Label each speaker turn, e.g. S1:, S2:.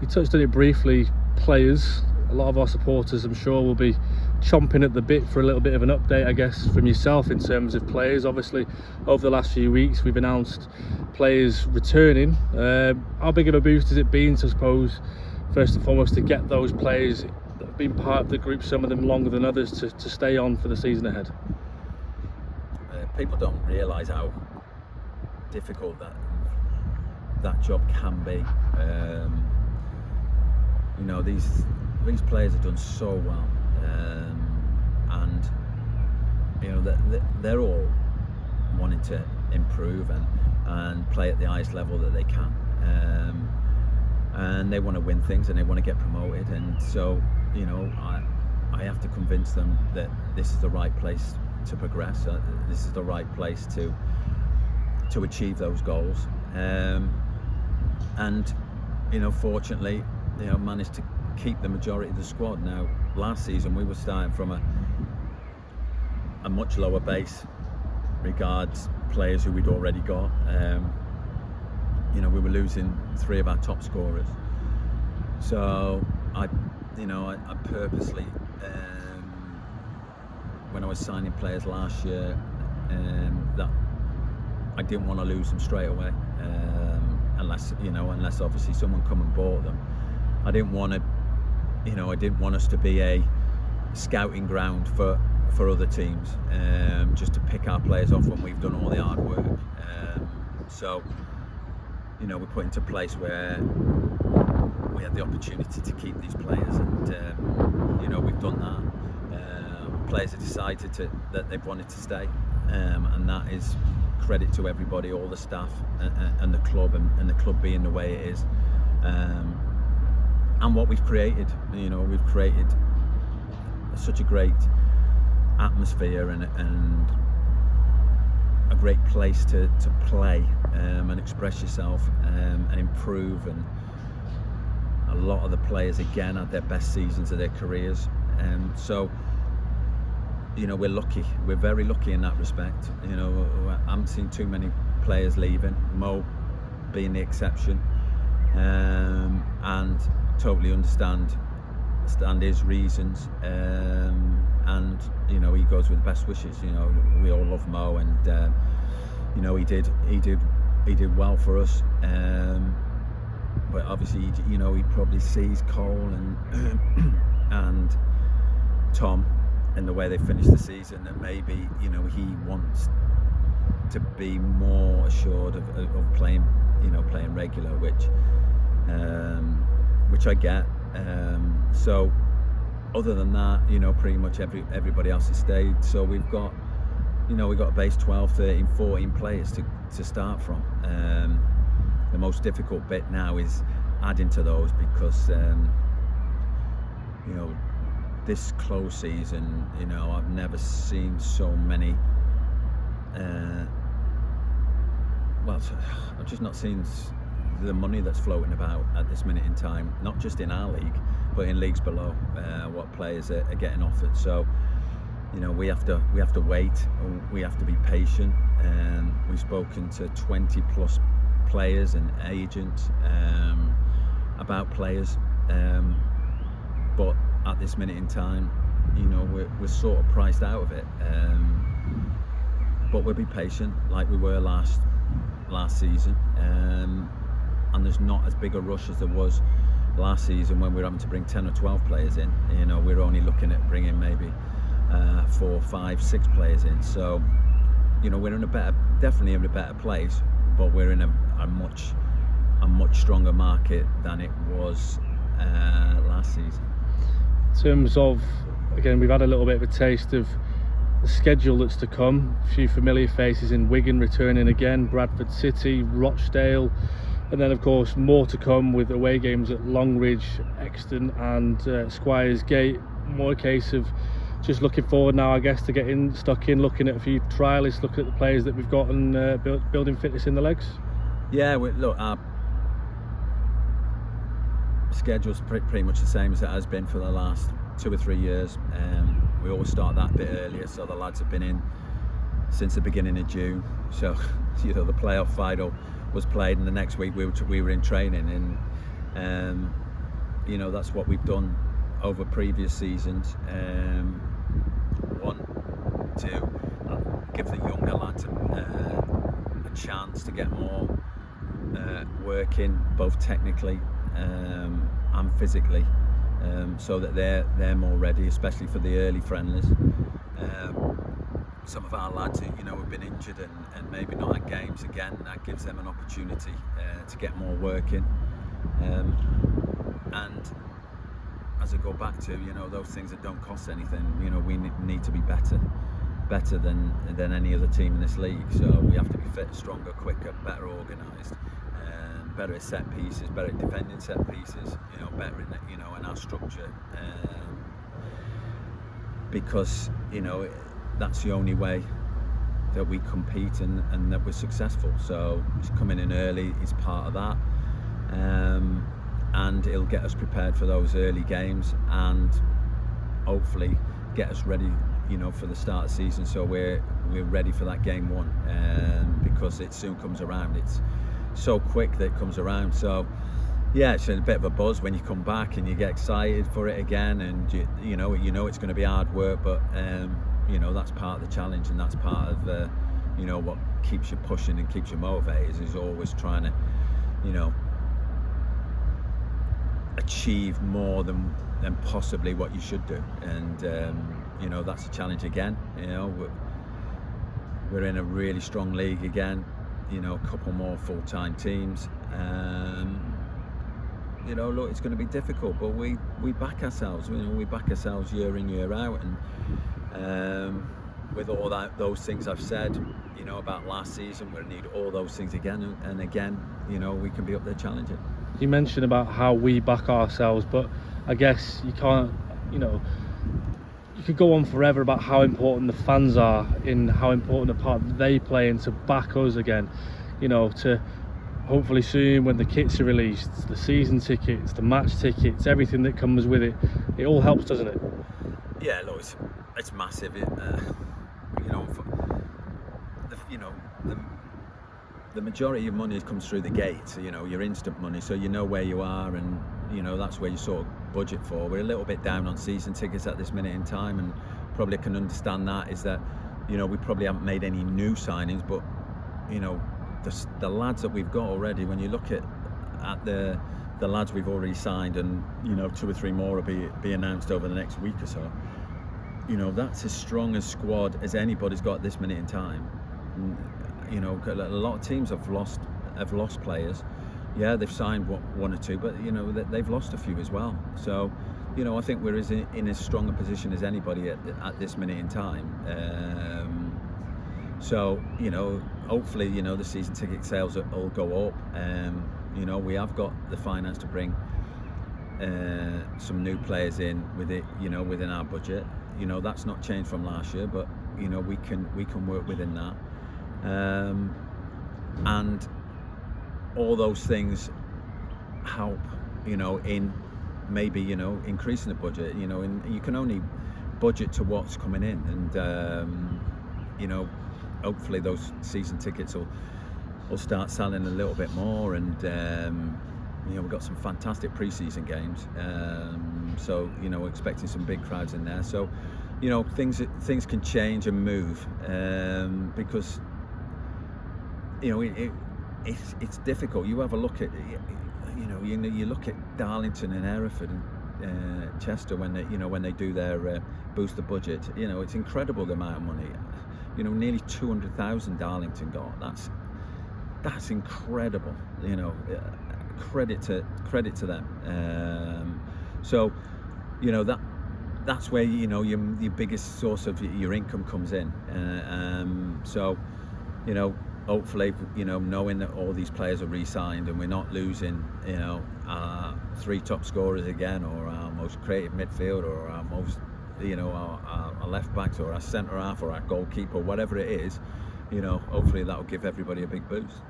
S1: You touched on it briefly, players. A lot of our supporters, I'm sure, will be chomping at the bit for a little bit of an update, I guess, from yourself in terms of players. Obviously, over the last few weeks, we've announced players returning. How big of a boost has it been, I suppose, first and foremost, to get those players that have been part of the group, some of them longer than others, to stay on for the season ahead?
S2: People don't realise how difficult that job can be. You know, these players have done so well, and you know they're all wanting to improve and play at the highest level that they can, and they want to win things and they want to get promoted. And so, you know, I have to convince them that this is the right place to progress. This is the right place to achieve those goals. And you know, fortunately, you know, managed to keep the majority of the squad. Now, last season we were starting from a much lower base regards players who we'd already got. You know, we were losing 3 of our top scorers. So I purposely, when I was signing players last year, that I didn't want to lose them straight away, unless obviously someone come and bought them. I didn't want us to be a scouting ground for other teams, just to pick our players off when we've done all the hard work. So, you know, we put into place where we had the opportunity to keep these players, and you know, we've done that. Players have decided that they've wanted to stay, and that is credit to everybody, all the staff and the club, and the club being the way it is. And what we've created, you know, we've created such a great atmosphere and a great place to play and express yourself and improve. And a lot of the players again had their best seasons of their careers. So, you know, we're lucky. We're very lucky in that respect. You know, I haven't seen too many players leaving, Mo being the exception, and totally understand his reasons, and you know, he goes with the best wishes. You know, we all love Mo, and you know, he did well for us, but obviously, you know, he probably sees Cole and Tom in the way they finished the season, and maybe, you know, he wants to be more assured of playing, you know, playing regular, which I get. So other than that, you know, pretty much everybody else has stayed. So we've got a base 12, 13, 14 players to start from. The most difficult bit now is adding to those, because you know, this close season, you know, I've never seen so many. Well, I've just not seen the money that's floating about at this minute in time, not just in our league, but in leagues below, what players are getting offered. So, you know, we have to wait, we have to be patient. We've spoken to 20 plus players and agents about players, but at this minute in time, you know, we're sort of priced out of it. But we'll be patient, like we were last season. And there's not as big a rush as there was last season when we were having to bring 10 or 12 players in. You know, we're only looking at bringing maybe 4, 5, 6 players in. So, you know, we're definitely in a better place, but we're in a much stronger market than it was last season.
S1: In terms of, again, we've had a little bit of a taste of the schedule that's to come. A few familiar faces in Wigan returning again, Bradford City, Rochdale, and then of course more to come with away games at Longridge, Exton and Squires Gate. More a case of just looking forward now, I guess, to getting stuck in, looking at a few trialists, looking at the players that we've got, and building fitness in the legs.
S2: Yeah, look, our schedule's pretty much the same as it has been for the last 2 or 3 years. We always start that a bit earlier, so the lads have been in since the beginning of June. So, you know, the playoff final was played, and the next week we were in training. And you know, that's what we've done over previous seasons. One, to give the younger lads a chance to get more work in, both technically and physically, so that they're more ready, especially for the early friendlies. Some of our lads, you know, have been injured and maybe not at games again. That gives them an opportunity to get more work in. And as I go back to, you know, those things that don't cost anything, you know, we need to be better than any other team in this league. So we have to be fit, stronger, quicker, better organised, better at set pieces, better at defending set pieces, you know, better in, you know, in our structure, because, you know, that's the only way that we compete and that we're successful. So coming in early is part of that, and it'll get us prepared for those early games and hopefully get us ready, you know, for the start of the season, so we're ready for that game one, because it soon comes around. It's so quick that it comes around. So yeah, it's a bit of a buzz when you come back and you get excited for it again, and you know it's going to be hard work, but you know, that's part of the challenge, and that's part of you know, what keeps you pushing and keeps you motivated, is always trying to, you know, achieve more than possibly what you should do. And you know, that's a challenge again. You know, we're in a really strong league again, you know, a couple more full-time teams. You know, look, it's going to be difficult, but we back ourselves. You know, we back ourselves year in, year out, and with all those things I've said, you know, about last season, we're going to need all those things again and again. You know, we can be up there challenging.
S1: You mentioned about how we back ourselves, but I guess you can't, you know, you could go on forever about how important the fans are, in how important a part they play in to back us again, you know, to hopefully soon, when the kits are released, the season tickets, the match tickets, everything that comes with it, it all helps, doesn't it?
S2: Yeah, look, it's massive. You know, the majority of money comes through the gate. So, you know, your instant money, so you know where you are, and you know, that's where you sort of budget for. We're a little bit down on season tickets at this minute in time, and probably can understand that. Is that, you know, we probably haven't made any new signings, but you know, the lads that we've got already, when you look at the lads we've already signed, and you know, 2 or 3 more will be announced over the next week or so. You know, that's as strong a squad as anybody's got at this minute in time. You know, a lot of teams have lost players. Yeah, they've signed 1 or 2, but you know, they've lost a few as well. So, you know, I think we're in as strong a position as anybody at this minute in time. So, you know, hopefully, you know, the season ticket sales will go up. You know, we have got the finance to bring some new players in with it, you know, within our budget. You know, that's not changed from last year, but you know, we can work within that. And all those things help, you know, in maybe, you know, increasing the budget, you know, and you can only budget to what's coming in, and you know, hopefully those season tickets will start selling a little bit more, and you know, we've got some fantastic pre-season games, so you know, we're expecting some big crowds in there. So, you know, things can change and move, because you know, it's difficult. You have a look at, you know, you look at Darlington and Hereford and Chester when they do their boost the budget. You know, it's incredible the amount of money. You know, nearly 200,000 Darlington got. That's incredible. You know, credit to them. So, you know, that's where, you know, your biggest source of your income comes in. So, you know, hopefully, you know, knowing that all these players are re-signed and we're not losing, you know, our 3 top scorers again, or our most creative midfielder, or our most, you know, our left backs, or our centre half, or our goalkeeper, whatever it is, you know, hopefully that will give everybody a big boost.